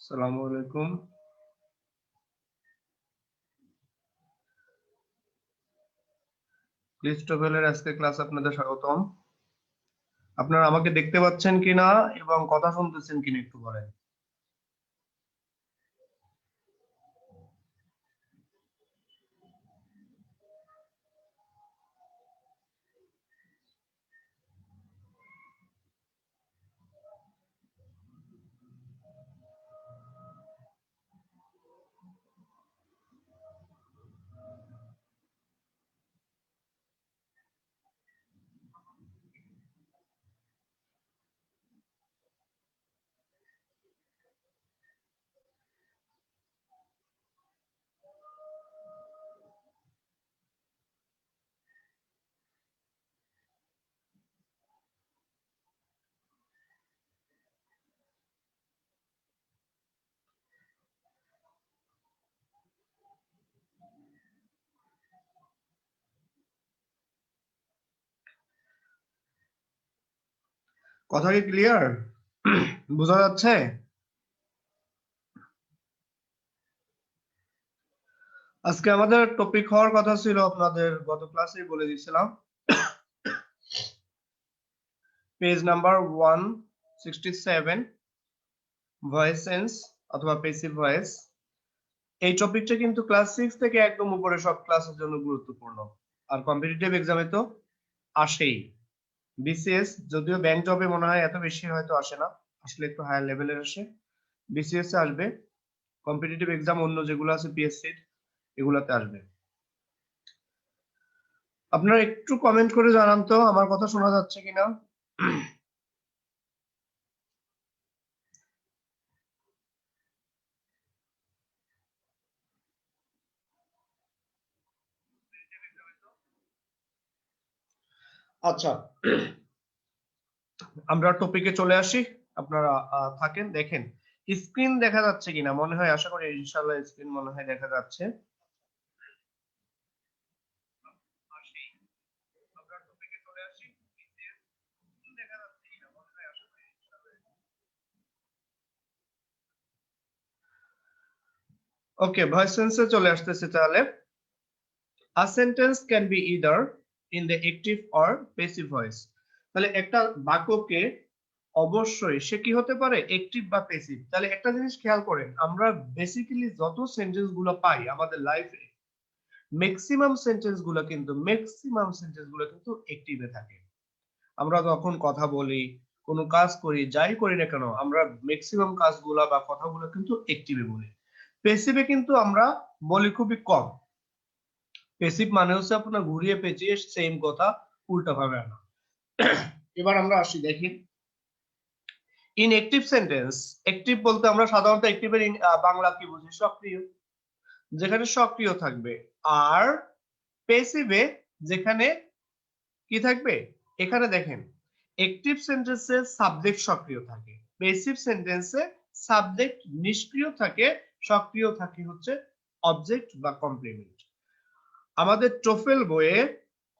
আসসালামু আলাইকুম। ক্লিস্টোফেলের আজকে ক্লাস আপনাদের স্বাগতম। আপনারা আমাকে দেখতে পাচ্ছেন কিনা এবং কথা শুনতেছেন কিনা একটু বলেন। কথা কি ক্লিয়ার? বোঝা যাচ্ছে? আজকে আমাদের টপিক হওয়ার কথা ছিল, আপনাদের গত ক্লাসেই বলে দিয়েছিলাম, পেজ নাম্বার 167, ভয়েস সেন্স অথবা প্যাসিভ ভয়েস। এই টপিকটা কিন্তু ক্লাস 6 থেকে একদম উপরে সব ক্লাসের জন্য গুরুত্বপূর্ণ, আর কম্পিটিটিভ এক্সামে তো আসেই। বিসিএস যদিও ব্যাংক জবে মনে হয় এত বেশি হয়তো আসে না, আসলে একটু হায়ার লেভেলের আসে। বিসিএস এ আসবে, কম্পিটিটিভ এক্সাম অন্য যেগুলো আছে পিএসসি এগুলাতে আসবে। আপনারা একটু কমেন্ট করে জানান তো আমার কথা শোনা যাচ্ছে কিনা। আচ্ছা, আমরা টপিকে চলে আসি। আপনারা থাকেন, দেখেন স্ক্রিন দেখা যাচ্ছে কিনা। মনে হয়, আশা করি ইনশাআল্লাহ স্ক্রিন মনে হয় দেখা যাচ্ছে। আসি, আমরা টপিকে চলে আসি। স্ক্রিন দেখা যাচ্ছে কিনা, মনে হয়, আশা করি ইনশাআল্লাহ। ওকে, ভয়েস সেন্সে চলে আসতেছে তাহলে। A sentence can be either in the active or passive voice. তাহলে একটা বাক্যকে অবশ্যই সে কি হতে পারে, অ্যাক্টিভ বা প্যাসিভ। তাহলে একটা জিনিস খেয়াল করেন, আমরা বেসিক্যালি যত সেন্টেন্স গুলো পাই আমাদের লাইফে, ম্যাক্সিমাম সেন্টেন্স গুলো কিন্তু অ্যাক্টিভে থাকে। আমরা যখন কথা বলি, কোনো কাজ করি, যাই করি না কেন, আমরা ম্যাক্সিমাম কাজগুলা বা কথাগুলো কিন্তু অ্যাক্টিভে বলি। প্যাসিভে কিন্তু আমরা বলি খুবই কম। প্যাসিভ মানে হচ্ছে আপনার ঘুরিয়ে পেঁচিয়ে সেম কথা উল্টা ভাবে আনা। এবার আমরা আসি, দেখি ইন অ্যাক্টিভ সেন্টেন্স। অ্যাক্টিভ বলতে আমরা সাধারণত অ্যাক্টিভের বাংলা কি বুঝি, সক্রিয়, যেখানে সক্রিয় থাকবে। আর প্যাসিভে যেখানে কি থাকবে, এখানে দেখেন অ্যাক্টিভ সেন্টেন্সে সাবজেক্ট সক্রিয় থাকে, প্যাসিভ সেন্টেন্সে সাবজেক্ট নিষ্ক্রিয় থাকে, সক্রিয় থাকে হচ্ছে অবজেক্ট বা কমপ্লিমেন্ট। আমাদের টোফেল বইয়ে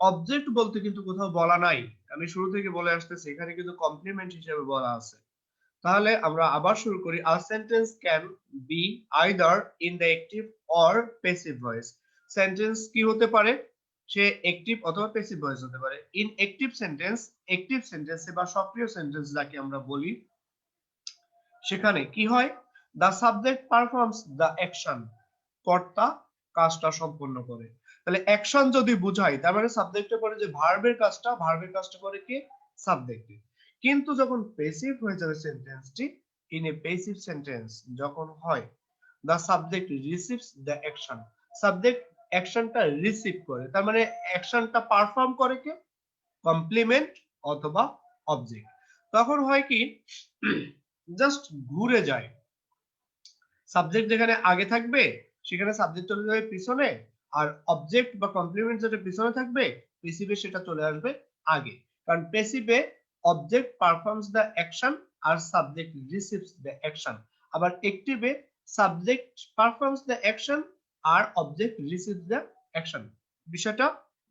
অবজেক্ট বলতে কিন্তু কোথাও বলা নাই, আমি শুরু থেকে বলে আসতেছি, এখানে কিন্তু কমপ্লিমেন্ট হিসেবে বলা আছে। তাহলে আমরা আবার শুরু করি। A sentence can be either in the active or passive voice. Sentence কি হতে পারে, সে অ্যাক্টিভ অথবা প্যাসিভ ভয়েস হতে পারে। ইন অ্যাক্টিভ সেন্টেন্সে বা সক্রিয় সেন্টেন্স যাকে আমরা বলি, সেখানে কি হয়, the subject performs the action, কর্তা কাজটা সম্পন্ন করে। তাহলে অ্যাকশন যদি বুঝাই, তার মানে সাবজেক্টে পড়ে যে ভার্বের কাজটা করে কি, সাবজেক্টে। কিন্তু যখন প্যাসিভ হয়ে যাবে সেন্টেন্সটি, ইন এ প্যাসিভ সেন্টেন্স যখন হয়, the subject receives the action, subject অ্যাকশনটা রিসিভ করে, তার মানে অ্যাকশনটা পারফর্ম করে কে, কমপ্লিমেন্ট অথবা অবজেক্ট। তখন হয় কি, জাস্ট ঘুরে যায়। সাবজেক্ট যেখানে আগে থাকবে সেখানে সাবজেক্ট চলে যাবে পিছনে, আর অবজেক্ট বা কমপ্লিমেন্ট যেটা পিছনে থাকবে, প্যাসিভে সেটা চলে আসবে আগে। কারণ প্যাসিভে অবজেক্ট পারফর্মস দ্য অ্যাকশন আর সাবজেক্ট রিসিভস দ্য অ্যাকশন। আবার অ্যাক্টিভে সাবজেক্ট পারফর্মস দ্য অ্যাকশন আর অবজেক্ট রিসিভস দ্য অ্যাকশন। বিষয়টা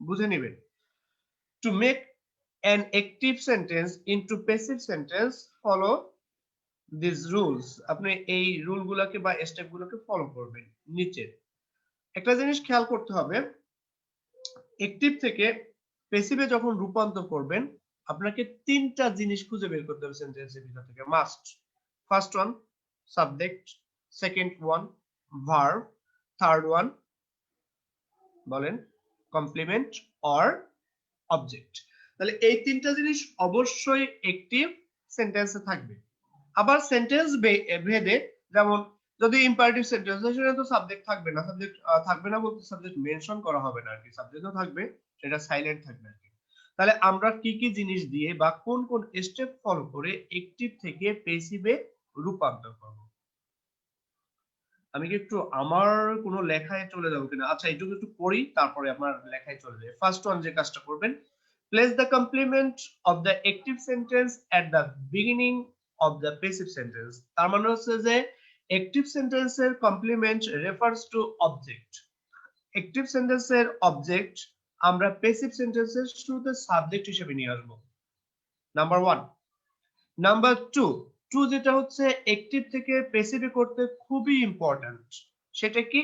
বুঝে নেবেন। To make an active sentence into passive sentence, follow this rules, আপনি এই রুলগুলোকে বা স্টেপগুলোকে ফলো করবেন। নিচে একটা জিনিস খেয়াল করতে হবে, অ্যাক্টিভ থেকে প্যাসিভে যখন রূপান্তর করবেন আপনাকে তিনটা জিনিস খুঁজে বের করতে হবে সেন্টেন্সের ভিতর থেকে, must. First one subject, second one verb, third one বলেন কমপ্লিমেন্ট অর অবজেক্ট। তাহলে এই তিনটা জিনিস অবশ্যই অ্যাক্টিভ সেন্টেন্সে থাকবে। আবার সেন্টেন্স ভেদে, যেমন যদি ইম্পারেটিভ সেন্টেন্স হয় সেটা তো সাবজেক্ট থাকবে না, সাবজেক্ট থাকবে না বলতে সাবজেক্ট মেনশন করা হবে না আর কি, সাবজেক্টও থাকবে, সেটা সাইলেন্ট থাকবে আর কি। তাহলে আমরা কি কি জিনিস দিয়ে বা কোন কোন স্টেপ ফলো করে অ্যাক্টিভ থেকে প্যাসিভে রূপান্তর করব। আমি কি একটু আমার কোনো লেখায় চলে যাবো কিনা, আচ্ছা এইটুকু একটু পড়ি তারপরে আমার লেখায় চলে যাই। ফার্স্ট ওয়ান যে কাজটা করবেন, place the complement of the active sentence at the beginning of the passive sentence। তার মানে হচ্ছে যে active sentence এর complement refers to object, active sentence এর object আমরা passive sentence এর শুরুতে সাবজেক্ট হিসেবে নিয়ে আসবো, number one. Number two, two যেটা হচ্ছে অ্যাক্টিভ থেকে প্যাসিভে করতে খুবই ইম্পর্ট্যান্ট, সেটা কি,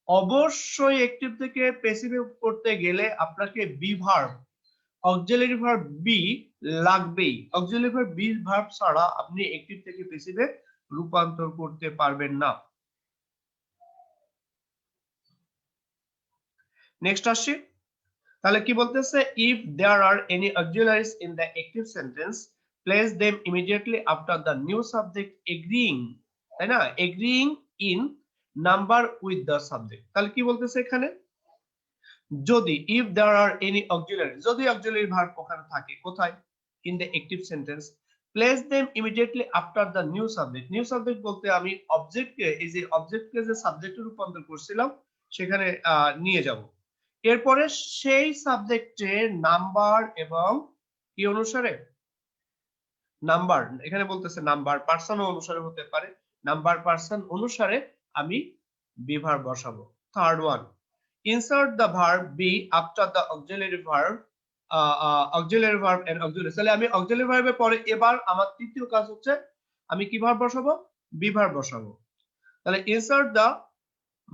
অবশ্যই অ্যাক্টিভ থেকে প্যাসিভে করতে গেলে আপনাকে be verb, auxiliary verb be লাগবেই। অক্সিলারি ভার্ব বি ভার্ব ছাড়া আপনি অ্যাক্টিভ থেকে প্যাসিভে রূপান্তর করতে পারবেন না। নেক্সট আসছি, তাহলে কি বলতেছে, if there are any auxiliaries in the active sentence place them immediately after the new subject agreeing, তাই না, agreeing in number with the subject. তাহলে কি বলতেছে এখানে, যদি if there are any auxiliary, যদি অক্সিলারি ভার্ব ওখানে থাকে, কোথায়, in the active sentence, place them immediately after the new subject. New subject বলতে আমি অবজেক্টকে, এই যে অবজেক্টকে যে সাবজেক্টে রূপান্তর করছিলাম সেখানে নিয়ে যাব। এরপরে সেই সাবজেক্টের নাম্বার এবং কি অনুসারে, নাম্বার এখানে বলতেছে নাম্বার পার্সন অনুসারে হতে পারে, নাম্বার পার্সন অনুসারে আমি বি ভার্ব বসাবো। Third one, insert the verb be after the auxiliary verb, auxiliary verb and auxiliary। তাহলে আমি auxiliary verb এর পরে এবার আমার তৃতীয় কাজ হচ্ছে আমি কি ভার্ব বসাবো, বি ভার্ব বসাবো। তাহলে insert the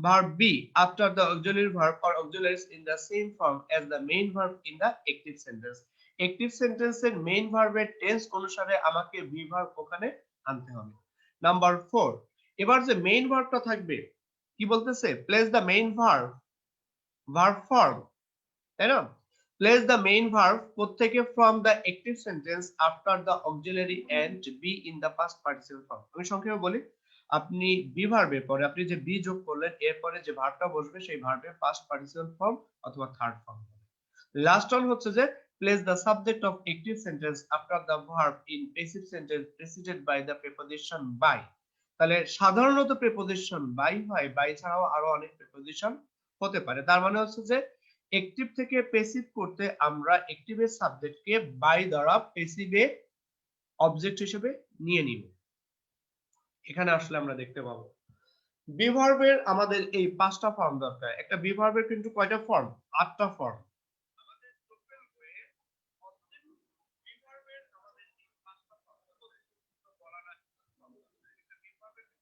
verb be after the auxiliary verb or auxiliaries in the same form as the main verb in the active sentence। active sentence এর main verb এর টেন্স অনুসারে আমাকে বি ভার্ব ওখানে আনতে হবে। Number 4, এবার যে মেইন ভার্বটা থাকবে কি বলতেছে, place the main verb verb form, তাই না, place the main verb প্রত্যেকে from the active sentence after the auxiliary and be in the past participle form। আমি সংক্ষেপে বলি, আপনি বি ভার্বের পরে আপনি যে বি যোগ করলেন এরপরে যে ভার্বটা বসবে সেই ভার্বের past participle form অথবা থার্ড ফর্ম। লাস্ট ওয়ান হচ্ছে যে place the subject of active sentence after the verb in passive sentence preceded by the preposition by। তাহলে সাধারণত প্রিপোজিশন বাই হয়, বাই ছাড়াও আরো অনেক প্রিপোজিশন হতে পারে। তার মানে হচ্ছে যে অ্যাক্টিভ থেকে প্যাসিভ করতে আমরা অ্যাক্টিভের সাবজেক্টকে বাই দ্বারা প্যাসিভে অবজেক্ট হিসেবে নিয়ে নিব। এখানে আসলে আমরা দেখতে পাবো বি ভার্বের আমাদের এই 5টা ফর্ম দরকার। একটা বি ভার্বের কিন্তু কয়টা ফর্ম, 8টা ফর্ম।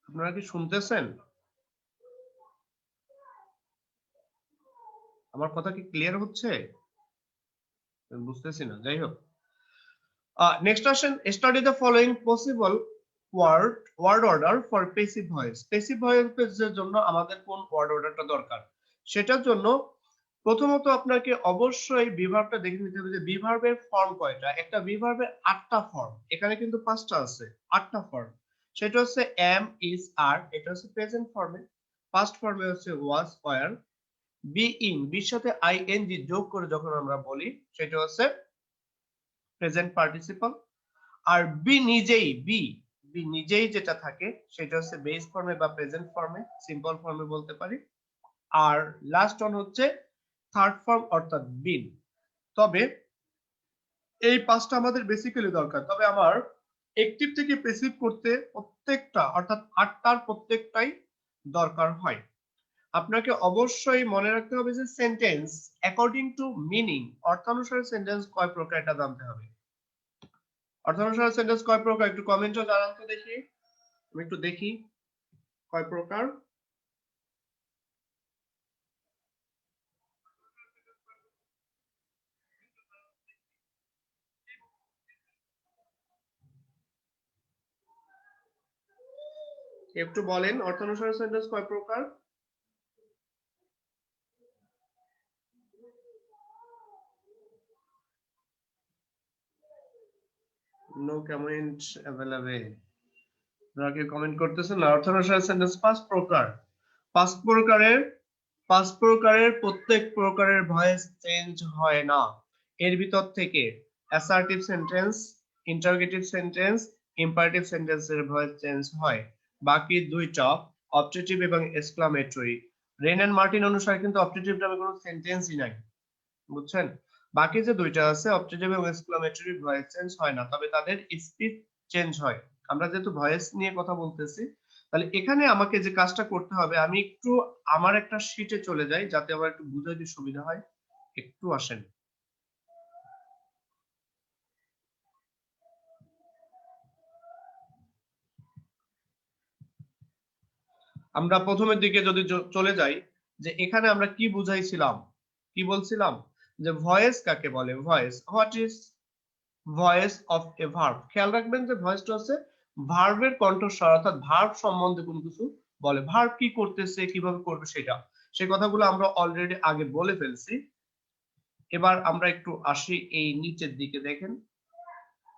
আপনারা কি শুনতেছেন, আমার কথা কি ক্লিয়ার হচ্ছে, বুঝতেছি না, যাই হোক। নেক্সট আসেন, study the following possible word order for passive voice. Passive ভয়েসের জন্য আমাদের কোন ওয়ার্ড অর্ডারটা দরকার, সেটার জন্য প্রথমত আপনাকে অবশ্যই বিভার্বটা দেখে নিতে হবে যে বিভার্বের ফর্ম কয়টা। একটা বিভার্বের 8টা ফর্ম, এখানে কিন্তু 5টা আছে, 8টা ফর্ম। সেটা হচ্ছে এম, ইজ, আর, এটা হচ্ছে প্রেজেন্ট ফর্মে। পাস্ট ফর্মে হচ্ছে ওয়াজ, ওয়্যার। বি ইন, বির সাথে আইএনজি যোগ করে যখন আমরা বলি সেটা হচ্ছে প্রেজেন্ট পার্টিসিপল। আর বি নিজেই, বি নিজেই যেটা থাকে সেটা হচ্ছে বেস ফর্মে বা প্রেজেন্ট ফর্মে, সিম্পল ফর্মে বলতে পারি। আর লাস্ট ওয়ান হচ্ছে থার্ড ফর্ম অর্থাৎ বিন। তবে এই 5টা আমাদের বেসিক্যালি দরকার। তবে আমার অ্যাক্টিভ থেকে প্যাসিভ করতে প্রত্যেকটা অর্থাৎ 8টার প্রত্যেকটাই দরকার হয়। আপনাকে অবশ্যই মনে রাখতে হবে যে সেন্টেন্স অ্যাকর্ডিং টু মিনিং, অর্থানুসারে সেন্টেন্স কয় প্রকার এটা জানতে হবে। অর্থানুসারে সেন্টেন্স কয় প্রকার একটু কমেন্টে জানান তো দেখি। আমি একটু দেখি কয় প্রকার। একটু বলেন অর্থানুসারী সেন্টেন্স কয় প্রকার? No comment available. আপনারা কি কমেন্ট করতেছেন না? অর্থানুসারী সেন্টেন্স 5 প্রকার। 5 প্রকারের 5 প্রকারের প্রত্যেক প্রকারের ভয়েস চেঞ্জ হয় না। এর ভিতর থেকে assertive sentence, interrogative sentence, imperative সেন্টেন্সের ভয়েস চেঞ্জ হয়। বাকি দুইটা অবজেক্টিভ এবং এক্সক্লামেটরি। রেন এন্ড মার্টিন অনুসারে কিন্তু অবজেক্টিভ নামে কোনো সেন্টেন্সই নাই, বুঝছেন? বাকি যে দুইটা আছে অবজেক্টিভ এবং এক্সক্লামেটরি ভয়েস চেঞ্জ হয় না, তবে তাদের স্পিচ চেঞ্জ হয়। আমরা যেহেতু ভয়েস নিয়ে কথা বলতেছি, তাহলে এখানে আমাকে যে কাজটা করতে হবে, আমি একটু আমার একটা শীটে চলে যাই যাতে আমার একটু বুঝাইতে সুবিধা হয়। একটু আসেন। আমরা প্রথমের দিকে যদি চলে যাই, যে এখানে আমরা কি বুঝাইছিলাম, কি বলছিলাম, যে ভয়েস কাকে বলে। Voice, what is voice of A verb. খেয়াল রাখবেন যে ভয়েসটা হচ্ছে ভার্বের কণ্ঠস্বর, অর্থাৎ ভার্ব সম্বন্ধে কোনো কিছু বলে, ভার্ব কি করতেছে কিভাবে করবে সেটা, সেই কথাগুলো আমরা অলরেডি আগে বলে ফেলছি। এবার আমরা একটু আসি এই নিচের দিকে, দেখেন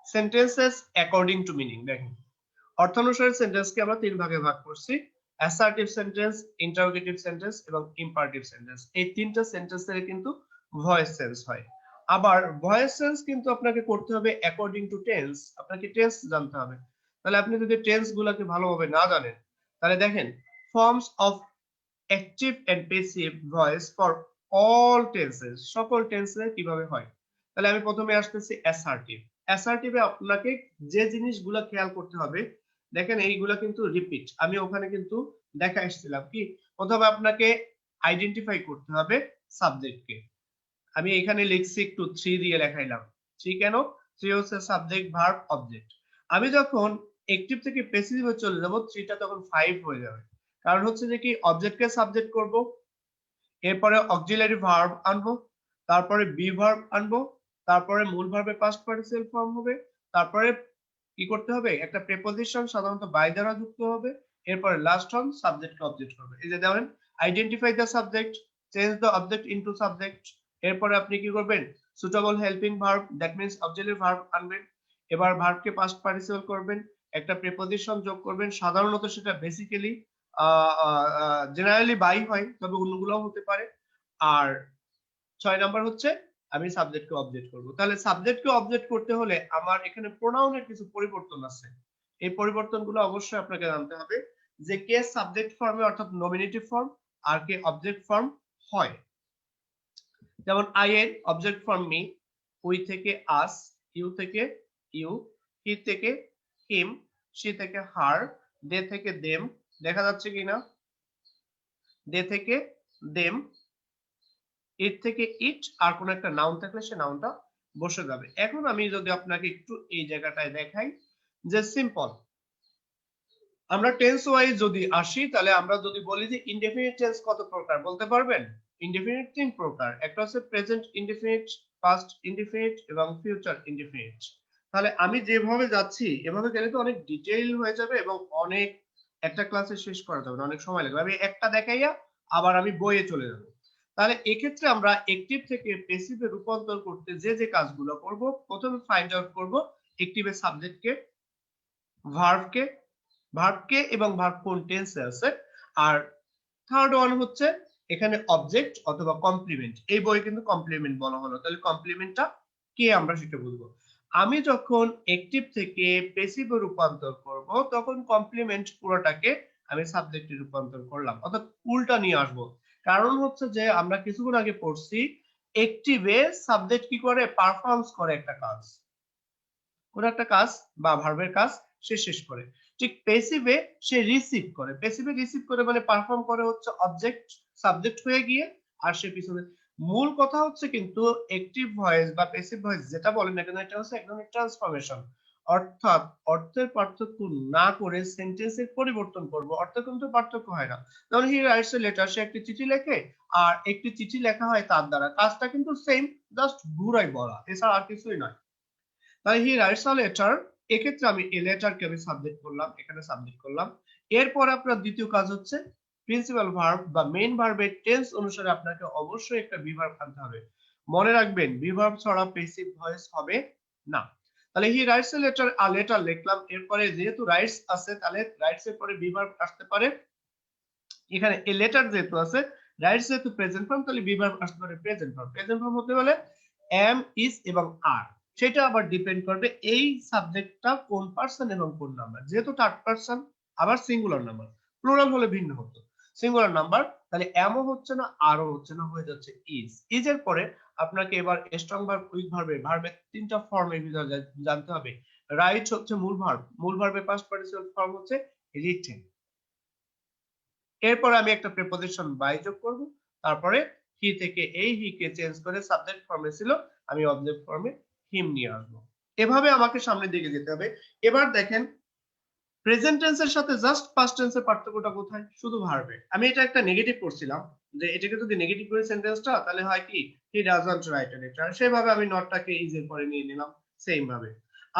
সেন্টেন্সেস অ্যাকর্ডিং টু মিনিং। দেখেন অর্থানুসারী সেন্টেন্সকে আমরা তিন ভাগে ভাগ করছি: অ্যাসার্টিভ সেন্টেন্স, ইন্টারোগেটিভ সেন্টেন্স এবং ইম্পারেটিভ সেন্টেন্স। এই তিনটা সেন্টেন্সের কিন্তু ভয়েস চেঞ্জ হয়। আবার ভয়েস চেঞ্জ কিন্তু আপনাকে করতে হবে অ্যাকর্ডিং টু টেন্স, আপনাকে টেন্স জানতে হবে। তাহলে আপনি যদি টেন্স গুলাকে ভালোভাবে না জানেন, তাহলে দেখেন forms of active and passive voice for all tenses, সকল টেন্সে কিভাবে হয়। তাহলে আমি প্রথমে আসতেছি অ্যাসার্টিভ। অ্যাসার্টিভে আপনাকে যে জিনিসগুলো খেয়াল করতে হবে, দেখেন এইগুলা কিন্তু রিপিট, আমি ওখানে কিন্তু দেখা এসেছিলাম কি, প্রথমে আপনাকে আইডেন্টিফাই করতে হবে সাবজেক্টকে। আমি এখানে লিখছি একটু 3 দিয়ে লেখাইলাম। 3 কেন? 3 হচ্ছে সাবজেক্ট ভার্ব অবজেক্ট। আমি যখন অ্যাক্টিভ থেকে প্যাসিভে চলে যাব, 3 টা তখন 5 হয়ে যাবে। কারণ হচ্ছে যে কি, অবজেক্টকে সাবজেক্ট করব, এরপরে অক্সিলারি ভার্ব আনবো, তারপরে বি ভার্ব আনবো, তারপরে মূল ভার্বের পাস্ট পার্টিসিপল ফর্ম হবে, তারপরে কি করতে হবে, একটা প্রেপোজিশন সাধারণত বাই দ্বারা যুক্ত হবে, এরপরে লাস্ট অন সাবজেক্ট অবজেক্ট হবে। এই যে দেখেন, identify the subject, change the object into subject, এরপরে আপনি কি করবেন, suitable helping verb, that means auxiliary verb আনবেন, এবার ভার্বকে পাস্ট পার্টিসিপল করবেন, একটা প্রেপোজিশন যোগ করবেন, সাধারণত সেটা বেসিক্যালি জেনারেলি বাই হয়, তবে অন্যগুলোও হতে পারে। আর 6 নাম্বার হচ্ছে আমি সাবজেক্টকে অবজেক্ট করব। তাহলে সাবজেক্টকে অবজেক্ট করতে হলে আমার এখানে প্রোনাউনের কিছু পরিবর্তন আছে। এই পরিবর্তনগুলো অবশ্যই আপনাকে জানতে হবে, যে কে সাবজেক্ট ফর্মে অর্থাৎ নমিনেটিভ ফর্ম আর কে অবজেক্ট ফর্ম হয়। যেমন আই এর অবজেক্ট ফর্ম মি, উই থেকে আস, ইউ থেকে ইউ, হি থেকে হিম, শি থেকে হার, দে থেকে দেম। দেখা যাচ্ছে কিনা? দে থেকে দেম, ইট থেকে ইট, আর কোন একটা নাউন থাকলে সে নাউনটা বসে যাবে। এখন আমি যদি আপনাকে একটু এই জায়গাটায় দেখাই, যে সিম্পল, আমরা টেন্স ওয়াইজ যদি আসি, তাহলে আমরা যদি বলি যে ইনডেফিনিট টেন্স কত প্রকার বলতে পারবেন? ইনডেফিনিট তিন প্রকার, একটা হচ্ছে প্রেজেন্ট ইনডেফিনিট, পাস্ট ইনডেফিনিট এবং ফিউচার ইনডেফিনিট। তাহলে আমি যেভাবে যাচ্ছি এভাবে গেলে তো অনেক ডিটেইল হয়ে যাবে এবং অনেক, একটা ক্লাসে শেষ করা যাবে না, অনেক সময় লাগবে। আমি একটা দেখাইয়া আবার আমি বইয়ে চলে যাব। তাহলে এক্ষেত্রে আমরা অ্যাক্টিভ থেকে প্যাসিভে রূপান্তর করতে যে যে কাজগুলো করব, প্রথমে ফাইন্ড আউট করব অ্যাক্টিভের সাবজেক্টকে, ভার্বকে, ভার্বকে এবং ভার্ব কোন টেন্সে আছে, আর থার্ড ওয়ান হচ্ছে এখানে অবজেক্ট অথবা কমপ্লিমেন্ট। এই বই কিন্তু কমপ্লিমেন্ট বলা হলো, তাহলে কমপ্লিমেন্টটা কি আমরা সেটা বুঝবো। আমি যখন অ্যাক্টিভ থেকে প্যাসিভে রূপান্তর করব, তখন কমপ্লিমেন্ট পুরোটাকে আমি সাবজেক্টে রূপান্তর করলাম, অর্থাৎ উল্টা নিয়ে আসবো। কারণ হচ্ছে যে আমরা কিছুক্ষণ আগে পড়ছি, অ্যাক্টিভে সাবজেক্ট কি করে, পারফর্মস করে একটা কাজ, কোন একটা কাজ বা ভার্বের কাজ সে শেষ করে। ঠিক প্যাসিভে সে রিসিভ করে, প্যাসিভে রিসিভ করে মানে পারফর্ম করে হচ্ছে অবজেক্ট সাবজেক্ট হয়ে গিয়ে, আর সে পিছনে। মূল কথা হচ্ছে কিন্তু অ্যাক্টিভ ভয়েস বা প্যাসিভ ভয়েস যেটা বলেন না কেন, এটা হচ্ছে এক ধরনের ট্রান্সফরমেশন। অর্থাৎ অর্থের পার্থক্য না করে সেন্টেন্সের পরিবর্তন করব, অর্থে কিন্তু পার্থক্য হয় না। যেমন হি রাইটস এ লেটার, সে একটি চিঠি লেখে, আর একটি চিঠি লেখা হয় তার দ্বারা, কাজটা কিন্তু সেম, জাস্ট ঘুরাই বলা, এছাড়া আর কিছুই নয়। তাহলে হি রাইটস আ লেটার, এক্ষেত্রে আমি এ লেটারকে আমি সাবজেক্ট করলাম, এখানে সাবজেক্ট করলাম। এরপর আপনার দ্বিতীয় কাজ হচ্ছে প্রিন্সিপাল ভার্ব বা মেইন ভার্বের টেন্স অনুসারে আপনাকে অবশ্যই একটা বিভার্ব আনতে হবে। মনে রাখবেন বিভার্ব ছাড়া প্যাসিভ ভয়েস হবে না। তাহলে he writes a letter, a letter লিখলাম, এরপরে যেহেতু রাইটস আছে তাহলে রাইটস এর পরে বিভার্ব আসতে পারে। এখানে এ লেটার যেহেতু আছে, রাইটস যেহেতু প্রেজেন্ট ফর্ম, তাহলে বিভার্ব আসতে পারে প্রেজেন্ট ফর্ম। প্রেজেন্ট ফর্ম হতে হলে এম, ইজ এবং আর, সেটা আবার ডিপেন্ড করবে এই সাবজেক্টটা কোন পারসন এবং কোন নাম্বার। যেহেতু থার্ড পারসন, আবার সিঙ্গুলার নাম্বার, প্লুরাল হলে ভিন্ন হতো। সিঙ্গুলার নাম্বার, তাহলে এমও হচ্ছে না আরও হচ্ছে না, হয়ে যাচ্ছে ইজ। ইজ এর পরে আপনাকে এবার স্ট্রং ভার্ব, উইক ভার্বের ভার্বের তিনটা ফর্মের ভিতরে জানতে হবে। রাইট হচ্ছে মূল ভার্ব, মূল ভার্বের পাস্ট পার্টিসিপল ফর্ম হচ্ছে রিটেন। এরপর আমি একটা প্রিপোজিশন বাই যোগ করব, তারপরে হি থেকে এই হি কে চেঞ্জ করে সাবজেক্ট ফর্মে ছিল, আমি অবজেক্ট ফর্মে হিম নিয়ে আসবো। এভাবে আমাকে সামনের দিকে যেতে হবে। এবার দেখেন প্রেজেন্ট টেন্সের সাথে জাস্ট পাস্ট টেন্সের পার্থক্যটা কোথায়? শুধু ভার্বে। আমি এটা একটা নেগেটিভ করছিলাম, যে এটাকে যদি নেগেটিভ করে সেন্টেন্সটা, তাহলে হয় কি he doesn't write a letter, সেভাবে আমি নটটাকে ইজ এর পরে নিয়ে নিলাম সেম ভাবে।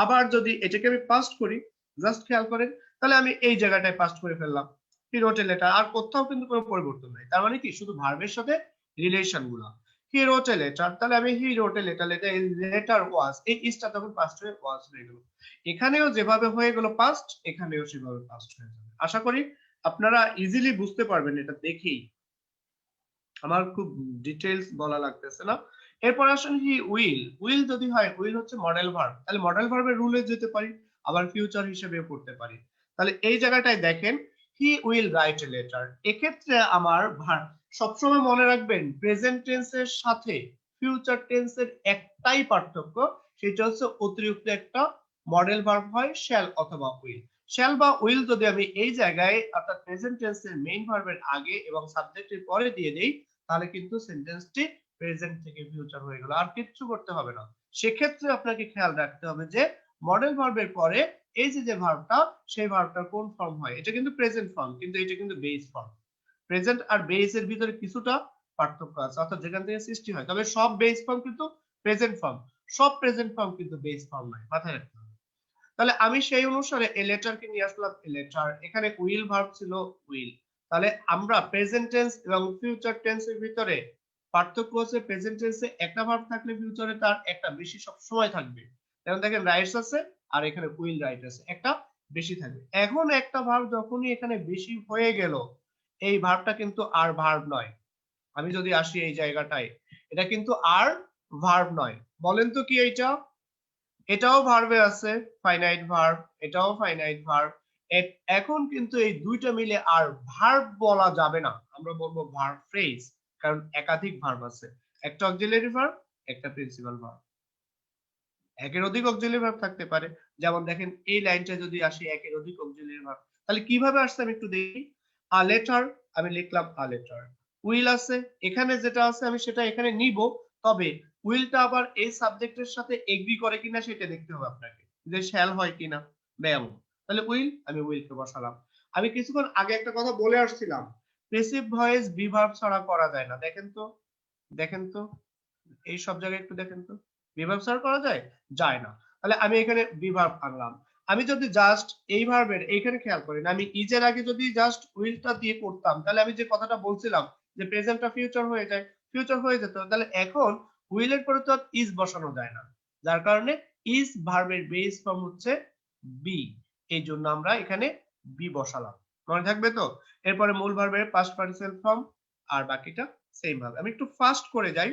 আবার যদি এটাকে আমি পাস্ট করি, জাস্ট খেয়াল করেন, তাহলে আমি এই জায়গাটায় পাস্ট করে ফেললাম হি রোট এ লেটার, আর কোথাও কিন্তু কোনো পরিবর্তন নাই। তার মানে কি শুধু ভার্বের সাথে রিলেশন গুলা। হি রোট এ লেটার, তাহলে আমি হি রোট এ লেটার, লেটার ওয়াজ, এই ইজটা তখন পাস্ট হয়ে ওয়াজ হয়ে গেল। এখানেও যেভাবে হয়ে গেল পাস্ট, এখানেও সেভাবে পাস্ট হয়ে যাবে। আশা করি আপনারা ইজিলি বুঝতে পারবেন এটা দেখেই, আমার খুব ডিটেইলস বলা লাগতেছে না। এরপর আসুন হি উইল। উইল যদি হয়, উইল হচ্ছে মডেল ভার্ব, তাহলে মডেল ভার্বের রুলে যেতে পারি, আবার ফিউচার হিসেবে পড়তে পারি। তাহলে এই জায়গাটায় দেখেন he will write a letter, এক্ষেত্রে আমার ভার্ব সবসময় মনে রাখবেন প্রেজেন্ট টেন্সের সাথে ফিউচার টেন্সের একটাই পার্থক্য, সেটা হচ্ছে অতিরিক্ত একটা মডেল ভার্ব হয় শ্যাল অথবা উইল। শ্যাল বা উইল যদি আমি এই জায়গায় অর্থাৎ প্রেজেন্ট টেন্সের মেইন ভার্বের আগে এবং সাবজেক্টের পরে দিয়ে দেই, তাহলে কিন্তু সেন্টেন্সটি প্রেজেন্ট থেকে ফিউচার হয়ে গেল, আর কিচ্ছু করতে হবে না। সেক্ষেত্রে আপনাকে খেয়াল রাখতে হবে যে মডেল ভার্বের পরে এই যে ভার্বটা, সেই ভার্বটার কোন ফর্ম হয়। এটা কিন্তু প্রেজেন্ট ফর্ম, কিন্তু এটা কিন্তু বেস ফর্ম। প্রেজেন্ট আর বেস এর ভিতরে কিছুটা পার্থক্য আছে, অর্থাৎ যেখান থেকে সৃষ্টি হয়। তবে সব বেস ফর্ম কিন্তু প্রেজেন্ট ফর্ম, সব প্রেজেন্ট ফর্ম কিন্তু বেস ফর্ম নয়, মাথায় রাখতে হবে। তাহলে আমি সেই অনুসারে এ লেটারকে নিয়ে আসলাম এ লেটার, এখানে উইল ভার্ব ছিল উইল। তাহলে আমরা প্রেজেন্ট টেন্স এবং ফিউচার টেন্সের ভিতরে পার্থক্য হচ্ছে প্রেজেন্ট টেন্সে একটা ভার্ব থাকলে ফিউচারে তার একটা বেশি সব সময় থাকবে। যেমন দেখেন রাইটস আছে আর এখানে উইল রাইট আছে, একটা বেশি থাকবে। এখন একটা ভার্ব যখনই এখানে বেশি হয়ে গেল, এই ভার্বটা কিন্তু আর ভার্ব নয়। আমি যদি আসি এই জায়গাটায়, এটা কিন্তু আর ভার্ব নয়। বলেন তো কি এইটা? এটাও ভার্বে আছে, ফাইনাইট ভার্ব, এটাও ফাইনাইট ভার্ব। এখন কিন্তু এই দুইটা মিলে আর ভার্ব বলা যাবে না, আমরা বলবো ভার্ব ফ্রেজ, কারণ একাধিক ভার্ব আছে, একটা অক্সিলারি ভার্ব, একটা প্রিন্সিপাল ভার্ব। একের অধিক অক্সিলারি ভার্ব থাকতে পারে, যেমন দেখেন এই লাইনটা যদি আসে একের অধিক অক্সিলারি ভার্ব, তাহলে কিভাবে আসছে আমি একটু দেখি। আ লেটার, আমি লিখলাম আ লেটার। উইল আছে, এখানে যেটা আছে আমি সেটা এখানে নিব, তবে উইলটা আবার এই সাবজেক্টের সাথে এগ্রি করে কিনা সেটা দেখতে হবে আপনাকে, যে শ্যাল হয় কিনা ব্যায়াম। তাহলে উইল, আমি উইলকে বসালাম। আমি কিছুক্ষণ আগে একটা কথা বলে আসছিলাম, প্যাসিভ ভয়েস বিভার্ব ছাড়া করা যায় না। দেখেন তো, দেখেন তো, এই সব জায়গায় একটু দেখেন তো, বিভার্ব ছাড়া করা যায়? যায় না। তাহলে আমি এখানে বিভার্ব আনলাম। আমি যদি জাস্ট এই ভার্বের এইখানে খেয়াল করেন, আমি ইজ এর আগে যদি জাস্ট উইলটা দিয়ে করতাম, তাহলে আমি যে কথাটা বলছিলাম যে প্রেজেন্টটা ফিউচার হয়ে যায়, ফিউচার হয়ে যেত। তাহলে এখন উইল এর পরে তো ইজ বসানো যায় না, যার কারণে ইজ ভার্বের বেস ফর্ম হচ্ছে বি, এই জন্য আমরা এখানে বি বসালাম। মনে থাকবে তো? এরপরে মূল ভার্বের পাস্ট পার্টিসিপল ফর্ম, আর বাকিটা সেম ভাবে। আমি একটু ফাস্ট করে যাই,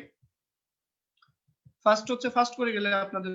ফার্স্ট হচ্ছে ফার্স্ট করে গেলে আপনাদের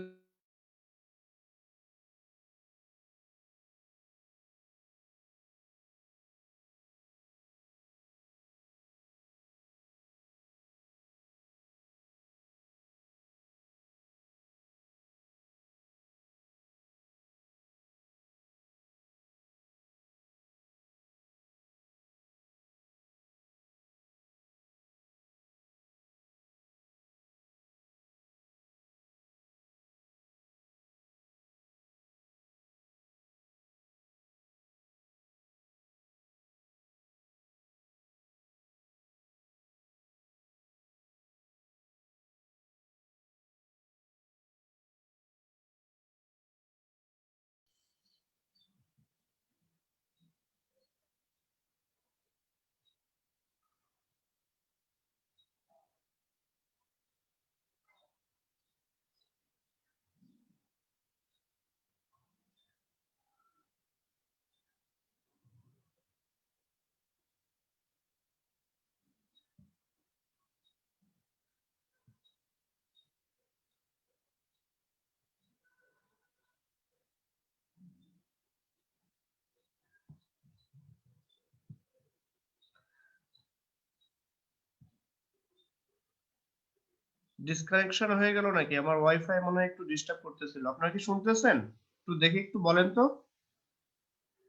ডিসকানেকশন হয়ে গেল নাকি? আমার ওয়াইফাই মনে হয় একটু ডিস্টার্ব করতেছিল। আপনারা কি শুনতেছেন? একটু দেখে একটু বলেন তো।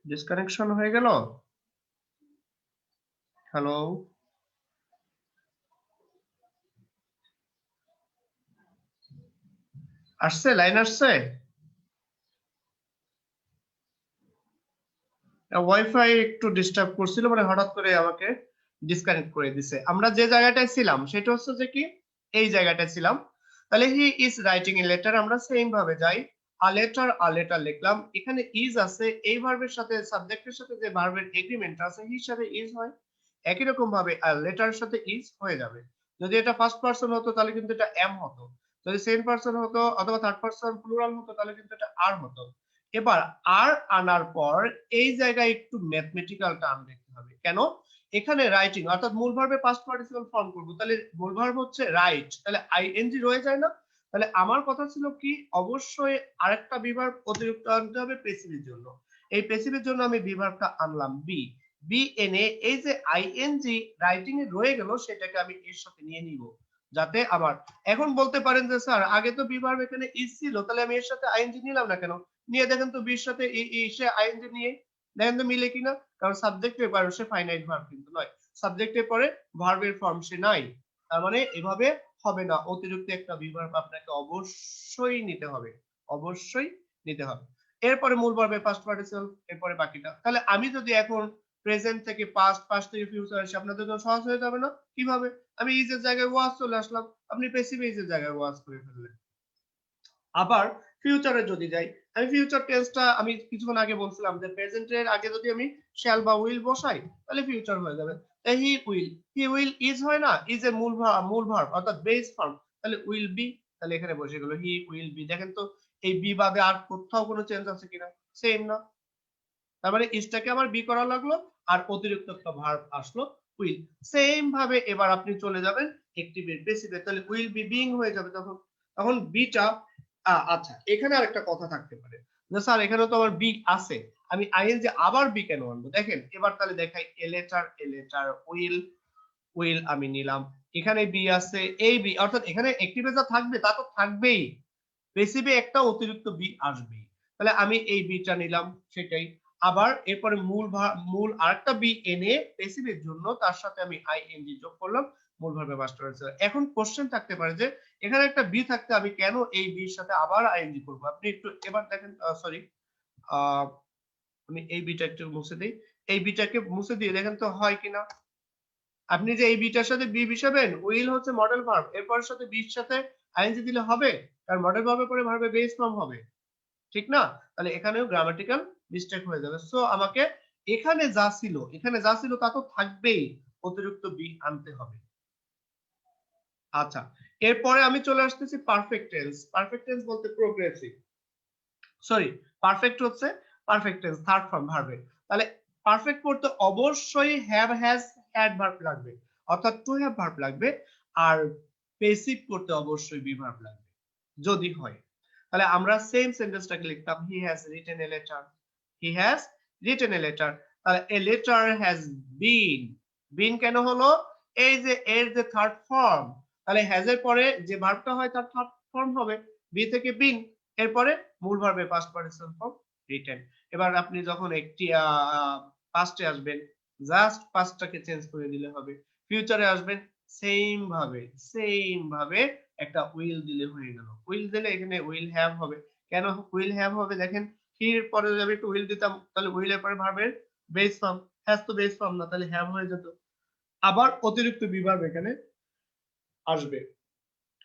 ডিসকানেকশন হয়ে গেল? হ্যালো? আসছে? লাইন আসছে? ওয়াইফাই একটু ডিস্টার্ব করছিল, মানে হঠাৎ করে আমাকে ডিসকানেক্ট করে দিছে। আমরা যে জায়গাটায় ছিলাম সেটা হচ্ছে যে কি, এই জায়গাটায় ছিলাম। তাহলে he is writing a letter, আমরা সেম ভাবে যাই। আ লেটার লিখলাম। এখানে ইজ আছে, এই ভার্বের সাথে সাবজেক্টের সাথে যে ভার্বের এগ্রিমেন্ট আছে হির সাথে ইজ হয়। একই রকম ভাবে লেটারের সাথে ইজ হয়ে যাবে। যদি এটা ফার্স্ট পারসন হতো তাহলে কিন্তু এটা এম হতো। যদি সেকেন্ড পারসন হতো অথবা থার্ড পারসন প্লুরাল হতো তাহলে কিন্তু এটা আর হতো। এবার আর আনার পর এই জায়গায় একটু ম্যাথমেটিক্যাল টার্ম দেখতে হবে। কেন? এখানে রাইটিং অর্থাৎ মূল ভার্বে পাস্ট পার্টিসিপল ফর্ম করব, তাহলে মূল ভার্ব হচ্ছে রাইট, তাহলে আইএনজি রয়ে যায় না? তাহলে আমার কথা ছিল কি, অবশ্যই আরেকটা বিভার্ব অতিরিক্ত আনতে হবে পেসিভের জন্য। এই পেসিভের জন্য আমি বিভার্বটা আনলাম বি। বি এনে এই যে আইএনজি রাইটিং এ রয়ে গেল সেটাকে আমি এর সাথে নিয়ে নিব, যাতে আমার এখন বলতে পারেন যে স্যার আগে তো বিভার্ব এখানে ইজ ছিল, তাহলে আমি এর সাথে আইএনজি নিলাম না কেন? নিয়ে দেখেন তো বির সাথে সে আইএনজি নিয়ে দেখেন তো মিলে কিনা। কারণ সাবজেক্টের পরে সে ফাইনাইট ভার্ব কিন্তু নয়, সাবজেক্টের পরে ভার্বের ফর্ম সে নাই। তার মানে এভাবে হবে না, অতিরিক্ত একটা বিভার্ব আপনাকে অবশ্যই নিতে হবে, অবশ্যই নিতে হবে। এরপরে মূল ভার্বের পাস্ট পার্টিসিপল, এরপরে বাকিটা। তাহলে আমি যদি এখন প্রেজেন্ট থেকে পাস্ট, পাস্ট থেকে ফিউচার আসি, আপনাদের জন্য সহজ হয়ে যাবে না? কিভাবে? আমি ইজ এর জায়গায় ওয়াজ চলে আসলাম, আপনি প্যাসিভ ইজ এর জায়গায় ওয়াজ করে ফেললেন। আবার ফিউচারে যদি যাই, আমি ফিউচার টেন্সটা আমি কিছুক্ষণ আগে বলছিলাম যে প্রেজেন্টের আগে যদি আমি শ্যাল বা উইল বসাই তাহলে ফিউচার হয়ে যাবে। তাই হি উইল ইজ হয় না, ইজ এ মূল ভার্ব অর্থাৎ বেস ফর্ম, তাহলে উইল বি, তাহলে এখানে বসে গেল হি উইল বি। দেখেন তো এই বি বাদে আর কোথাও কোনো চেঞ্জ আছে কিনা? সেম না? তার মানে ইজটাকে আমার বি করা লাগলো, আর অতিরিক্ত একটা ভার্ব আসলো উইল। সেম ভাবে এবার আপনি চলে যাবেন অ্যাক্টিভের বেসিসে, তাহলে উইল বি বিং হয়ে যাবে তখন। তখন বিটা আচ্ছা, এখানে আরেকটা কথা থাকতে পারে যে স্যার এখানে তো আমার বি আছে, আমি আইএনজি আবার বি কেন আনবো? দেখেন এবার তাহলে দেখাই, এ লেটার উইল, উইল আমি নিলাম, এখানে বি আছে, এই বি অর্থাৎ এখানে অ্যাক্টিভে যা থাকবে তা তো থাকবেই, পেসিভে একটা অতিরিক্ত বি আসবেই। তাহলে আমি এই বিটা নিলাম, সেটাই। আবার এরপরে মূল আরেকটা বি এনে পেসিভের জন্য তার সাথে আমি আইএনজি যোগ করলাম, মূল ভার্বে মাস্টার হয়েছে। এখন কোশ্চেন থাকতে পারে যে এখানে একটা বি থাকতে আমি কেন এই বির সাথে আবার আইএনজি করব? আপনি একটু এবার দেখেন, সরি, আমি এই বিটা একটু মুছে দিই। এই বিটাকে মুছে দিয়ে দেখেন তো হয় কিনা। আপনি যে এই বিটার সাথে বি মিশাবেন, উইল হচ্ছে মডেল ভার্ব, এরপর সাথে বির সাথে আইএনজি দিলে হবে, কারণ মডেল ভার্বের পরে ভার্বে বেস ফর্ম হবে, ঠিক না? তাহলে এখানেও গ্রামাটিক্যাল মিস্টেক হয়ে যাবে। সো আমাকে এখানে যা ছিল তা তো থাকবেই, অতিরিক্ত বি আনতে হবে। আচ্ছা, এরপরে আমি চলে আসতেছি পারফেক্ট টেন্স। পারফেক্ট টেন্স বলতে প্রোগ্রেসিভ, সরি, পারফেক্ট হচ্ছে পারফেক্ট টেন্স থার্ড ফর্ম ভার্বে। তাহলে পারফেক্ট করতে অবশ্যই হ্যাভ হ্যাজ হ্যাড ভার্ব লাগবে, অর্থাৎ টু হ্যাভ ভার্ব লাগবে। আর পেসিভ করতে অবশ্যই বি ভার্ব লাগবে যদি হয়। তাহলে আমরা সেম সেন্টেন্সটাকে লিখতাম, he has written a letter, he has written a letter. তাহলে এ লেটার হ্যাজ বিন, বিন কেন হলো? এই যে এর যে থার্ড ফর্ম, তাহলে হ্যাজ এর পরে যে ভার্বটা হয় তার থার্ড ফর্ম হবে বি থেকে বিন, এরপরে মূল ভার্বে পাস্ট পার্টিসিপল ফর্ম রিটেন। এবার আপনি যখন একটি পাস্টে আসবেন জাস্ট পাস্টটাকে চেঞ্জ করে দিলে হবে, ফিউচারে আসবেন সেম ভাবে একটা উইল দিলে হয়ে গেল। উইল দিলে এখানে উইল হ্যাভ হবে। কেন উইল হ্যাভ হবে? দেখেন হির পরে যদি আমি একটু উইল দিতাম তাহলে উইল এর পরে ভার্বের বেস ফর্ম, হ্যাজ তো বেস ফর্ম না, তাহলে হ্যাভ হয়ে যেত। আবার অতিরিক্ত বিভার্ব এখানে আসবে।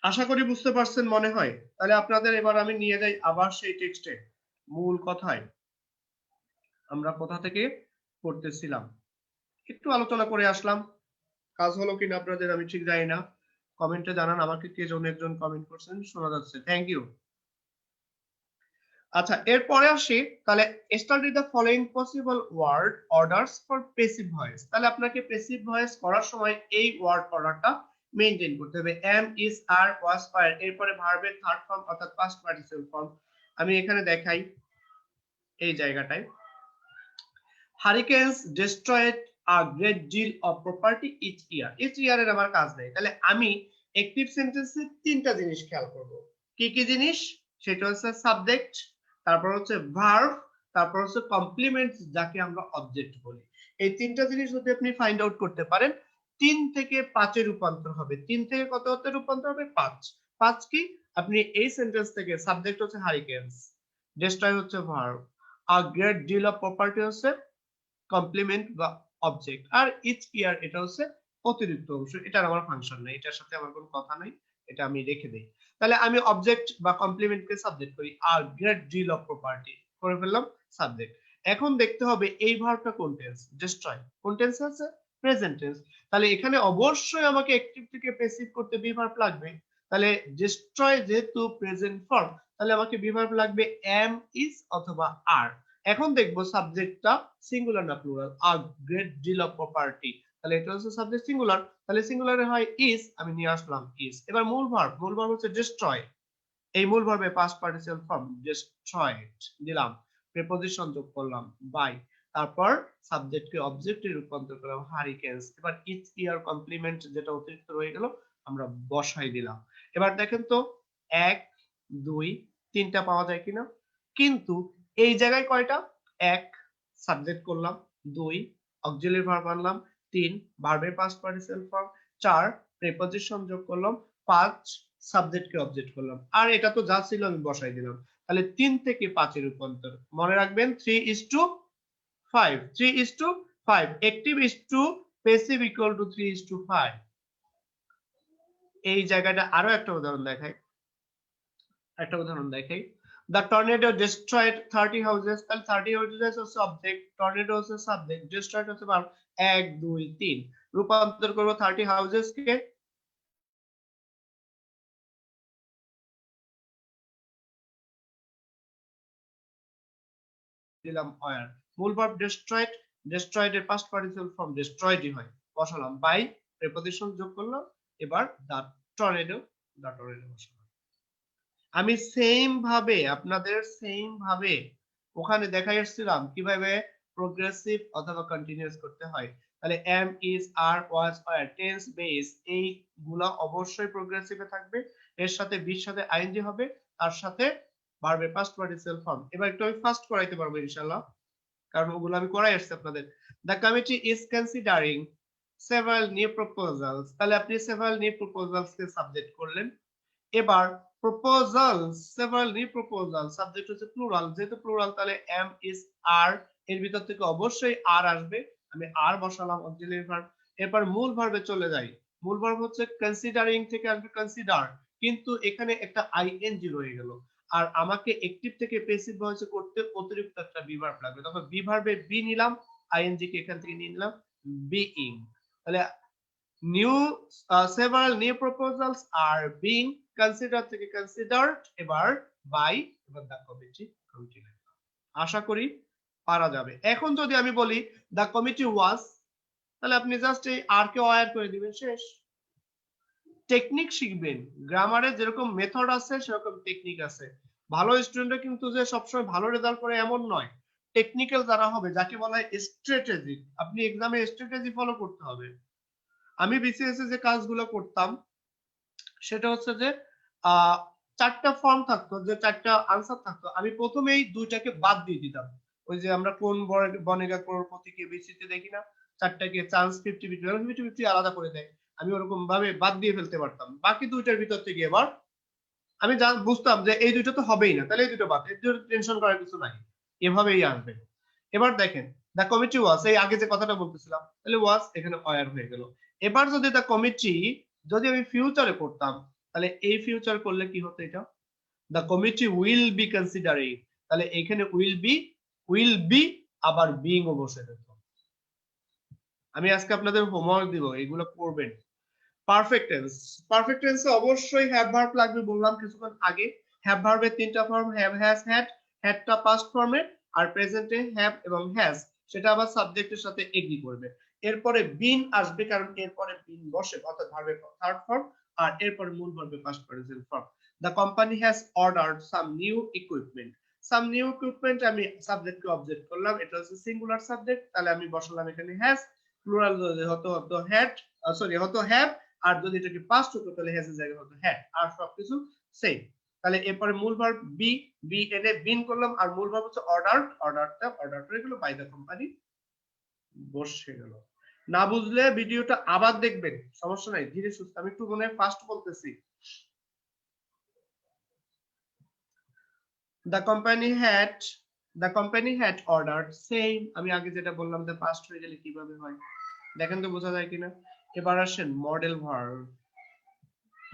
আশা করি বুঝতে পারছেন মনে হয়। তাহলে আপনাদের এবার আমি নিয়ে যাই আবার সেই টেক্সটে, মূল কথায় আমরা কোথা থেকে পড়তেছিলাম একটু আলোচনা করে আসলাম। কাজ হলো কিনা আপনাদের আমি ঠিক জানি না, কমেন্টে জানান আমাকে, কে জন একজন কমেন্ট করছেন শোনা যাচ্ছে, থ্যাংক ইউ। আচ্ছা, এরপরে আসি তাহলে, study the following possible word orders for passive voice. তাহলে আপনাকে প্যাসিভ ভয়েস করার সময় এই ওয়ার্ড অর্ডারটা মেইনটেইন করতে হবে, am is are was fire, এরপরে ভার্বের থার্ড ফর্ম অর্থাৎ পাস্ট পার্টিসিপল ফর্ম। আমি এখানে দেখাই এই জায়গাটায়, hurricanes destroyed a great deal of property each year. Each ইয়ারের আমার কাজ নেই, তাহলে আমি অ্যাক্টিভ সেন্টেন্সে তিনটা জিনিস খেয়াল করব। কি কি জিনিস? সেটা হচ্ছে সাবজেক্ট, তারপর হচ্ছে ভার্ব, তারপর হচ্ছে কমপ্লিমেন্ট যাকে আমরা অবজেক্ট বলি। এই তিনটা জিনিস যদি আপনি ফাইন্ড আউট করতে পারেন 3 থেকে 5 এ রূপান্তর হবে। 3 থেকে কত হতে রূপান্তর হবে? 5। 5 কি? আপনি এই সেন্টেন্স থেকে সাবজেক্ট হচ্ছে হারিকেনস, ডেস্ট্রয় হচ্ছে verb, a great deal of property হচ্ছে কমপ্লিমেন্ট বা অবজেক্ট, আর ইচ ইয়ার এটা হচ্ছে অতিরিক্ত অংশ, এটার আমার ফাংশন নাই, এটার সাথে আমার কোনো কথা নাই, এটা আমি রেখে দেই। তাহলে আমি অবজেক্ট বা কমপ্লিমেন্টকে সাবজেক্ট করি, are great deal of property করে ফেললাম সাবজেক্ট। এখন দেখতে হবে এই ভার্বটা কোন টেন্স? ডিস্ট্রয়। কোন টেন্স আছে? Present tense. তাহলে এখানে অবশ্যই আমাকে অ্যাক্টিভ থেকে প্যাসিভ করতে বি ভার্ব লাগবে। তাহলে ডিস্ট্রয় যেহেতু প্রেজেন্ট ফর্ম, তাহলে আমাকে বি ভার্ব লাগবে এম, ইজ অথবা আর। এখন দেখবো সাবজেক্টটা সিঙ্গুলার না plural. A great deal of property, তাহলে এটা হচ্ছে সাবজেক্ট সিঙ্গুলার, তাহলে সিঙ্গুলারে হয় ইজ, আমি নিয়ে আসলাম ইজ। এবার মূল ভার্ব, মূল ভার্ব হচ্ছে ডিস্ট্রয়। এই মূল ভার্বে পাস্ট পার্টিসিপাল ফর্ম ডিস্ট্রয়েড দিলাম, প্রিপজিশন যোগ করলাম বাই, তারপর সাবজেক্টকে অবজেক্টে রূপান্তর করলাম হারিকেনস। এবার ইচ ইয়ার কমপ্লিমেন্ট যেটা অতিরিক্ত রয়ে গেল আমরা বসাই দিলাম। এবার দেখেন তো 1 2 3টা পাওয়া যায় কিনা? কিন্তু এই জায়গায় কয়টা? 1 সাবজেক্ট করলাম, 2 অক্সিলারি ভার্ব আনলাম, 3 ভার্বের পাস্ট পার্টিসিপাল ফর্ম, 4 প্রিপজিশন যোগ করলাম, 5 সাবজেক্টকে অবজেক্ট করলাম, আর এটা তো যা ছিল আমি বসাই দিলাম। তাহলে 3 থেকে 5 এর রূপান্তর মনে রাখবেন 3:5, 3:5, active is to passive equal to 3:5। এই জায়গাটা আরো একটা উদাহরণ দেখাই, The tornado destroyed 30 houses, তাহলে 30 houses হচ্ছে অবজেক্ট, টর্নেডো হচ্ছে সাবজেক্ট, destroyed হচ্ছে ভার্ব। 1 2 3 রূপান্তর করব 30 হাউসেস কে, দিলাম ওয়্যার। মূল ভার্ব destroyed, destroyed এর পাস্ট পার্টিসিপল ফর্ম destroyedই হয়, বসালাম বাই, প্রিপজিশন যোগ করলাম। এবার টর্নেডো বসালাম। আমি সেম ভাবে আপনাদের সেম ভাবে ওখানে দেখাই আসছিলাম কিভাবে প্রোগ্রেসিভ অথবা কন্টিনিউয়াস করতে হয়। তাহলে am, is, are, was, were, tense, base এইগুলা অবশ্যই প্রোগ্রেসিভে থাকবে। এর সাথে বির সাথে আইএনজি হবে, তার সাথে ভার্বের পাস্ট পার্টিসিপল ফর্ম। এবার একটু আমি ফাস্ট করাইতে পারবো ইনশাআল্লাহ, কারণ ওগুলো আমি করাই আসছি আপনাদের। The committee is considering several new proposals, তাহলে আপনি সেভারাল নিউ প্রপোজালস কে সাবজেক্ট করলেন। এবার proposals, several new proposal, subject হচ্ছে প্লুরাল, যেহেতু প্লুরাল তাহলে এম, ইজ, আর, এর ভিতর থেকে অবশ্যই আর আসবে, আমি আর বসালাম অক্সিলারি ভার্ব। এরপর মূল ভার্বে চলে যাই, মূল ভার্ব হচ্ছে কনসিডারিং থেকে আসবে কনসিডার, কিন্তু এখানে একটা আইএনজি রয়ে গেল, আর আমাকে অ্যাক্টিভ থেকে প্যাসিভ ভয়েসে করতে অতিরিক্ত একটা বি ভার্ব লাগবে, তখন বি ভার্বে বি নিলাম, আইএনজি কে এখান থেকে নিয়ে নিলাম বিইং। তাহলে new several new proposals are being considered থেকে considered, এবার by, এবার the committee আশা করি পারা যাবে। এখন যদি আমি বলি the committee was, তাহলে আপনি জাস্ট এই আর কে ওয়্যার করে দিবেন, শেষ। টেকনিক শিখবেন, গ্রামারে যেরকম মেথড আছে সেরকম টেকনিক আছে। ভালো স্টুডেন্টরা কিন্তু যে সবসময় ভালো রেজাল্ট করে এমন নয়, টেকনিক্যাল যারা হবে, যাকে বলা হয় স্ট্র্যাটেজি, আপনি এক্সামে স্ট্র্যাটেজি ফলো করতে হবে। আমি বিসিএস এ যে কাজগুলো করতাম সেটা হচ্ছে যে 4টা ফর্ম থাকতো, যে 4টা আনসার থাকতো, আমি প্রথমেই 2টাকে বাদ দিয়ে দিতাম। ওই যে আমরা কোন বনেগা ক্রোড়পতিকে বিসিতে দেখি না, 4টাকে চান্স 50-50 আলাদা করে দেয়, আমি ওরকম ভাবে বাদ দিয়ে ফেলতে পারতাম। বাকি 2টার ভিতর থেকে এবার আমি বুঝতাম যে এই 2টা তো হবেই না, তাহলে এই 2টা বাদ, এই 2টা টেনশন করার কিছু নাই, এভাবেই আসবে। এবার দেখেন দ্য কমিটি ওয়াজ, এই আগে যে কথাটা বলতেছিলাম, তাহলে ওয়াজ এখানে অয়ার হয়ে গেল। এবার যদি দ্য কমিটি যদি আমি ফিউচারে করতাম, তাহলে এই ফিউচার করলে কি হতো? এটা the committee will be considering, তাহলে এখানে উইল বি আবার বিং ও বসে যেত। আমি আজকে আপনাদের হোমওয়ার্ক দিব, এগুলো করবেন। পারফেক্ট টেন্স, পারফেক্ট টেন্সে অবশ্যই হ্যাভ ভার্ব লাগবে, বললাম কিছুক্ষণ আগে। হ্যাভ ভার্বের 3টা ফর্ম, হ্যাভ, হ্যাজ, হ্যাড। হ্যাডটা পাস্ট ফর্মে, আর প্রেজেন্টে হ্যাভ এবং হ্যাজ সেটা আবার সাবজেক্টের সাথে এগ্রি করবে। এরপরে বিন আসবে, কারণ এরপরে বিন বসে, অর্থাৎ ভার্বের থার্ড ফর্ম, আর এরপরে মূল ভার্বের past participle form. The company has ordered some new equipment, some new equipment আমি সাবজেক্টকে অবজেক্ট করলাম, এটা হচ্ছে সিঙ্গুলার সাবজেক্ট, তাহলে আমি বসালাম এখানে হ্যাজ। প্লুরাল হতো হ্যাড, সরি হতো হ্যাভ, আর যদি এটাকে পাস্ট হতো তাহলে হ্যাজ এর জায়গায় হতো হ্যাড, আর সবকিছু সেম। তাহলে এরপরে মূল ভার্ব বি, বি এনে বিন করলাম, আর মূল ভার্ব হচ্ছে অর্ডারড, অর্ডার হয়ে গেল বাই দ্য কোম্পানি, বসে গেল। না বুঝলে ভিডিওটা আবার দেখবেন, সমস্যা নাই, ধীরে সুস্থে, আমি একটু মনে হয় ফাস্ট বলতেছি। The company had ordered same, আমি আগে যেটা বললাম যে পাস্ট হয়ে গেলে কিভাবে হয় দেখেন তো বোঝা যায় কিনা। এবার আসেন মডেল ভার্ব।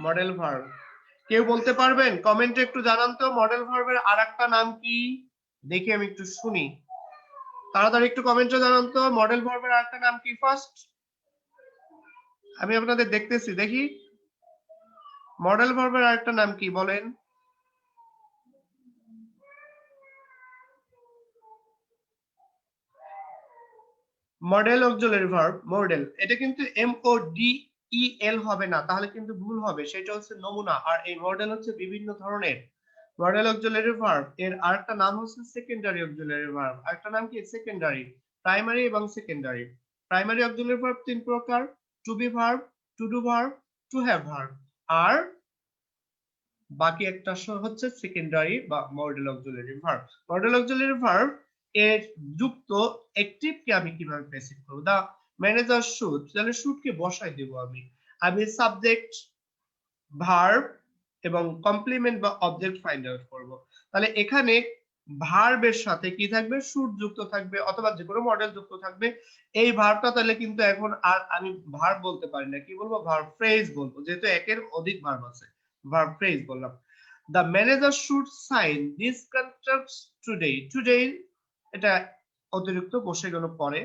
মডেল ভার্ব কেউ বলতে পারবেন? কমেন্টে একটু জানান তো মডেল ভার্বের আরেকটা নাম কি, দেখি আমি একটু শুনি, তাড়াতাড়ি একটু কমেন্টে জানান তো মডেল ভার্বের আরেকটা নাম কি ফার্স্ট, আমি আপনাদের দেখতেছি, দেখি মডেল ভার্বের আরেকটা নাম কি বলেন। মডেল অক্সিলারি ভার্ব, মডেল, এটা কিন্তু এম ও ডি ই এল হবে না, তাহলে কিন্তু ভুল হবে, সেটা হচ্ছে নমুনা, আর এই মডেল হচ্ছে বিভিন্ন ধরনের। মডেল অক্সিলারি ভার্ব এর আরেকটা নাম হচ্ছে সেকেন্ডারি অক্সিলারি ভার্ব, আরেকটা নাম কি সেকেন্ডারি, প্রাইমারি এবং সেকেন্ডারি। প্রাইমারি অক্সিলারি ভার্ব তিন প্রকার, to be verb, to do verb, to have verb, আর বাকি একটা হচ্ছে সেকেন্ডারি বা modal auxiliary verb. Modal auxiliary verb এর যুক্ত অ্যাক্টিভ কে আমি কিভাবে প্রেসিভ করব, দা ম্যানেজার শুড, তাহলে শুড কে বসাই দেব আমি সাবজেক্ট, ভার্ব এবং কমপ্লিমেন্ট বা অবজেক্ট ফাইন্ড আউট করব। তাহলে এখানে ভার্বের সাথে কি থাকবে, শুড যুক্ত থাকবে অথবা যে কোনো মডেল যুক্ত থাকবে। এই ভার্বটা তাহলে কিন্তু এখন আর আমি ভার্ব বলতে পারি না, কি বলবো, ভার্ব ফ্রেজ বলবো, যেহেতু একের অধিক ভার্ব আছে, ভার্ব ফ্রেজ বললাম। The manager should sign these contracts today. Today এটা অতিরিক্ত বসে গেল পরে।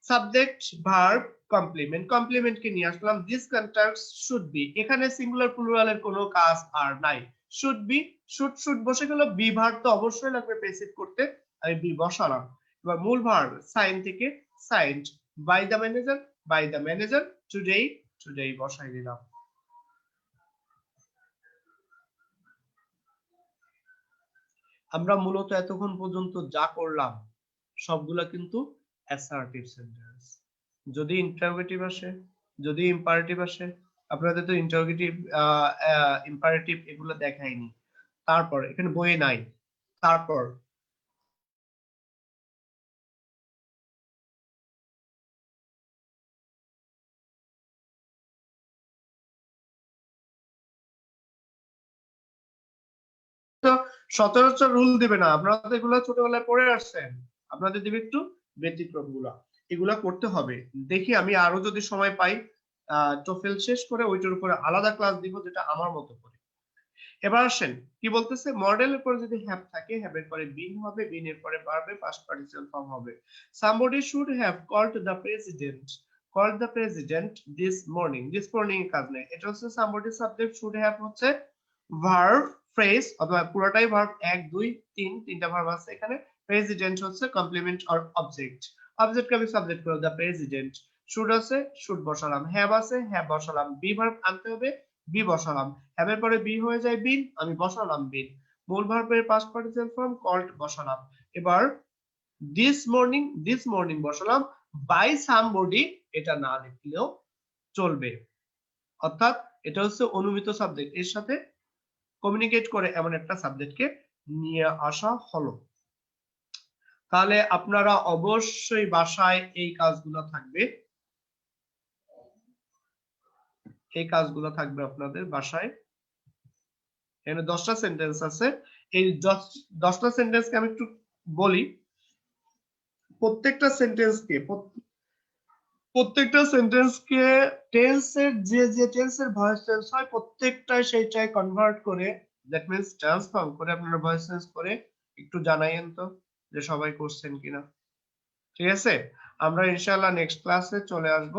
সাবজেক্ট, ভার্ব, কমপ্লিমেন্ট, কমপ্লিমেন্ট কে নিয়ে আসলাম, দিস কন্ট্রাক্টস শুড বি, এখানে সিঙ্গুলার প্লুরালের কোনো কাজ আর নাই, শুড বি, শুড বসে গেল, বি ভার্ব তো অবশ্যই লাগবে প্রেসিভ করতে, আমি বি বসালাম। এবার মূল ভার্ব সাইন থেকে signed, by the manager, today বসাই দিলাম। আমরা মূলত এতক্ষণ পর্যন্ত যা করলাম সবগুলা কিন্তু অ্যাসার্টিভ সেন্টেন্স। যদি ইন্টারোগেটিভ আসে, যদি ইম্পারেটিভ আসে, আপনাদের তো ইন্টারোগেটিভ ইম্পারেটিভ এগুলো দেখাইনি, তারপর এখানে বইয়ে নাই, তারপর তো সচরাচর রুল দিবে না, আপনারা তো এগুলো ছোটবেলায় পড়ে আসছেন, আপনাদের দিবে একটু ব্যতিক্রম গুলা, এগুলা করতে হবে। দেখি আমি আরো যদি সময় পাই টোফেল শেষ করে ওইটার উপরে আলাদা ক্লাস দিব, যেটা আমার মতো করে। এবার আসেন কি বলতেছে, মডেলের পরে যদি হ্যাভ থাকে, হ্যাভ এর পরে বিন হবে, বিন এর পরে পারবে, পাস্ট পার্টিসিপাল ফর্ম হবে। somebody should have called the president this morning কাজ নেই, এটা হচ্ছে somebody সাবজেক্ট, should have হচ্ছে ভার্ব ফ্রেজ অথবা পুরোটাই ভার্ব, এক দুই তিন, তিনটা ভার্ব আছে এখানে। প্রেসিডেন্ট হচ্ছে কমপ্লিমেন্ট অর অবজেক্ট, অবজেক্টকে আমি সাবজেক্ট করব, দা প্রেসিডেন্ট। শুড আছে, শুড বসালাম, হ্যাভ আছে, হ্যাভ বসালাম, বি ভার্ব আনতে হবে, বি বসালাম, হ্যাভ এর পরে বি হয়ে যায় বিন, আমি বসালাম বিন, মূল ভার্বের পাস্ট পার্টিসিপাল ফর্ম কল্ড বসালাম। এবার দিস মর্নিং বসালাম, বাই সামবডি এটা না লিখলেও চলবে, অর্থাৎ এটা হচ্ছে অনুমিত সাবজেক্ট, এর সাথে কমিউনিকেট করে এমন একটা সাবজেক্টকে নিয়ে আসা হলো। তাহলে আপনারা অবশ্যই বাসায় এই কাজগুলো থাকবে, এই কাজগুলো থাকবে আপনাদের বাসায়। এখানে 10টা সেন্টেন্স আছে, এই 10টা সেন্টেন্সকে আমি একটু বলি। প্রত্যেকটা সেন্টেন্সকে টেন্সের যে টেন্সের ভয়েস চেঞ্জ হয় প্রত্যেকটাই সেইটাই কনভার্ট করে, দ্যাট মিন্স ট্রান্সফর্ম করে আপনারা ভয়েস চেঞ্জ করে একটু জানাইয়েন তো যে সবাই করছেন কিনা। ঠিক আছে, আমরা ইনশাআল্লাহ নেক্সট ক্লাসে চলে আসব।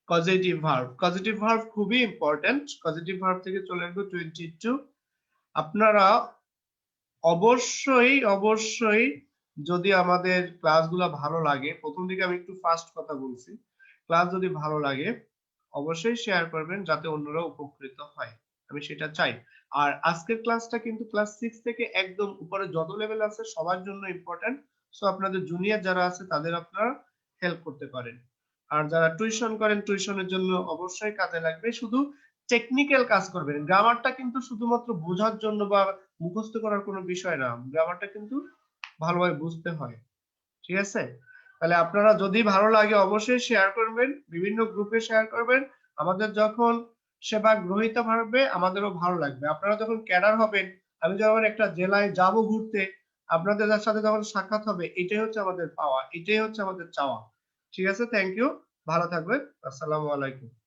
কজেটিভ ভার্ব খুবই ইম্পর্টেন্ট, কজেটিভ ভার্ব থেকে চলে আসবো 22। আপনারা অবশ্যই যদি আমাদের ক্লাসগুলো ভালো লাগে, প্রথম দিকে আমি একটু ফাস্ট কথা বলছি, ক্লাস যদি ভালো লাগে অবশ্যই শেয়ার করবেন যাতে অন্যরা উপকৃত হয়, আমি সেটা চাই। আর আজকের ক্লাসটা কিন্তু ক্লাস 6 থেকে একদম উপরে যত লেভেল আছে সবার জন্য ইম্পর্টেন্ট, সো আপনাদের জুনিয়র যারা আছে তাদের আপনারা হেল্প করতে পারেন। আর যারা টিউশন করেন টিউশনের জন্য অবশ্যই কাজে লাগবে। শুধু টেকনিক্যাল কাজ করবেন। গ্রামারটা কিন্তু শুধুমাত্র বোঝার জন্য বা মুখস্থ করার কোনো বিষয় না। গ্রামারটা কিন্তু ভালোভাবে বুঝতে হয়। ঠিক আছে? তাহলে আপনারা যদি ভালো লাগে অবশ্যই শেয়ার করবেন, বিভিন্ন গ্রুপে শেয়ার করবেন। আমাদের যখন সেবা গ্রহীতা বাড়বে আমাদেরও ভালো লাগবে। আপনারা যখন ক্যাডার হবেন, আমি যখন একটা জেলায় যাবো ঘুরতে, আপনাদের সাথে যখন সাক্ষাৎ হবে, এটাই হচ্ছে আমাদের পাওয়া, এটাই হচ্ছে আমাদের চাওয়া। ঠিক আছে? Thank you. ভালো থাকবেন। আসসালামু আলাইকুম।